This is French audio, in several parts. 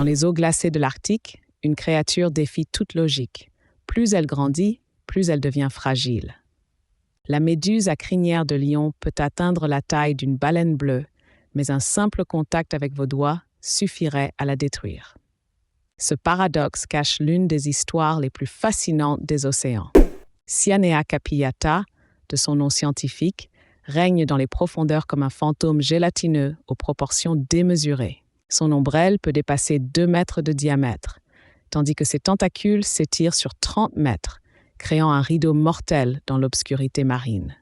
les eaux glacées de l'Arctique, une créature défie toute logique. Plus elle grandit, plus elle devient fragile. La méduse à crinière de lion peut atteindre la taille d'une baleine bleue, mais un simple contact avec vos doigts suffirait à la détruire. Ce paradoxe cache l'une des histoires les plus fascinantes des océans. Cyanea capillata, de son nom scientifique, règne dans les profondeurs comme un fantôme gélatineux aux proportions démesurées. Son ombrelle peut dépasser 2 mètres de diamètre, tandis que ses tentacules s'étirent sur 30 mètres, créant un rideau mortel dans l'obscurité marine.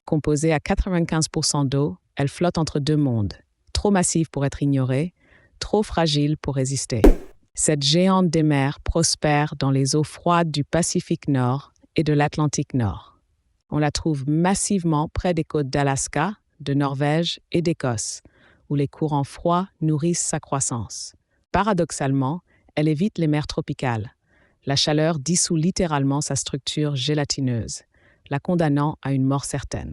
Composée à 95% d'eau, elle flotte entre 2 mondes, trop massive pour être ignorée, trop fragile pour résister. Cette géante des mers prospère dans les eaux froides du Pacifique Nord et de l'Atlantique Nord. On la trouve massivement près des côtes d'Alaska, de Norvège et d'Écosse, où les courants froids nourrissent sa croissance. Paradoxalement, elle évite les mers tropicales. La chaleur dissout littéralement sa structure gélatineuse, la condamnant à une mort certaine.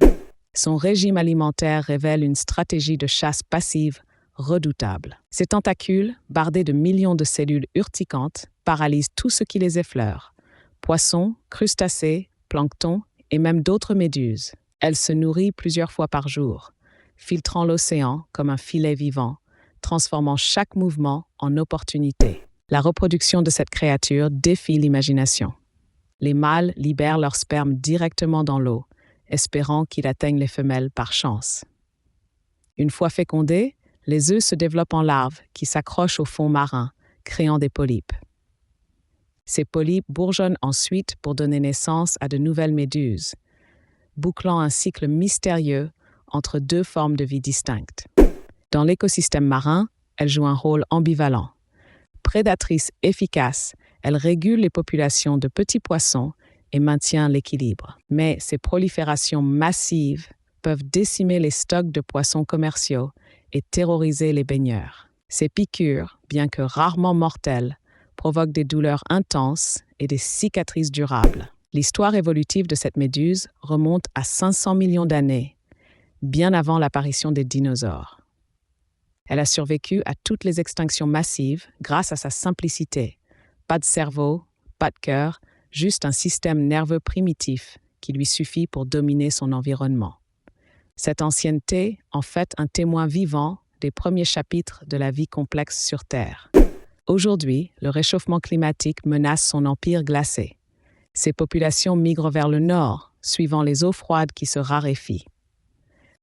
Son régime alimentaire révèle une stratégie de chasse passive redoutable. Ses tentacules, bardés de millions de cellules urticantes, paralysent tout ce qui les effleure. Poissons, crustacés, plancton et même d'autres méduses. Elle se nourrit plusieurs fois par jour, filtrant l'océan comme un filet vivant, transformant chaque mouvement en opportunité. La reproduction de cette créature défie l'imagination. Les mâles libèrent leur sperme directement dans l'eau, espérant qu'il atteigne les femelles par chance. Une fois fécondés, les œufs se développent en larves qui s'accrochent au fond marin, créant des polypes. Ces polypes bourgeonnent ensuite pour donner naissance à de nouvelles méduses, bouclant un cycle mystérieux entre 2 formes de vie distinctes. Dans l'écosystème marin, elle joue un rôle ambivalent. Prédatrice efficace, elle régule les populations de petits poissons et maintient l'équilibre. Mais ces proliférations massives peuvent décimer les stocks de poissons commerciaux et terroriser les baigneurs. Ces piqûres, bien que rarement mortelles, provoquent des douleurs intenses et des cicatrices durables. L'histoire évolutive de cette méduse remonte à 500 millions d'années, bien avant l'apparition des dinosaures. Elle a survécu à toutes les extinctions massives grâce à sa simplicité. Pas de cerveau, pas de cœur, juste un système nerveux primitif qui lui suffit pour dominer son environnement. Cette ancienneté en fait un témoin vivant des premiers chapitres de la vie complexe sur Terre. Aujourd'hui, le réchauffement climatique menace son empire glacé. Ses populations migrent vers le nord, suivant les eaux froides qui se raréfient.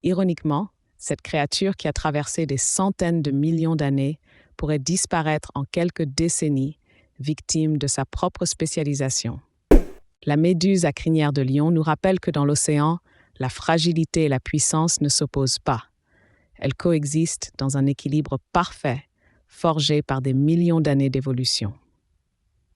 Ironiquement, cette créature qui a traversé des centaines de millions d'années pourrait disparaître en quelques décennies, victime de sa propre spécialisation. La méduse à crinière de lion nous rappelle que dans l'océan, la fragilité et la puissance ne s'opposent pas. Elles coexistent dans un équilibre parfait, forgé par des millions d'années d'évolution.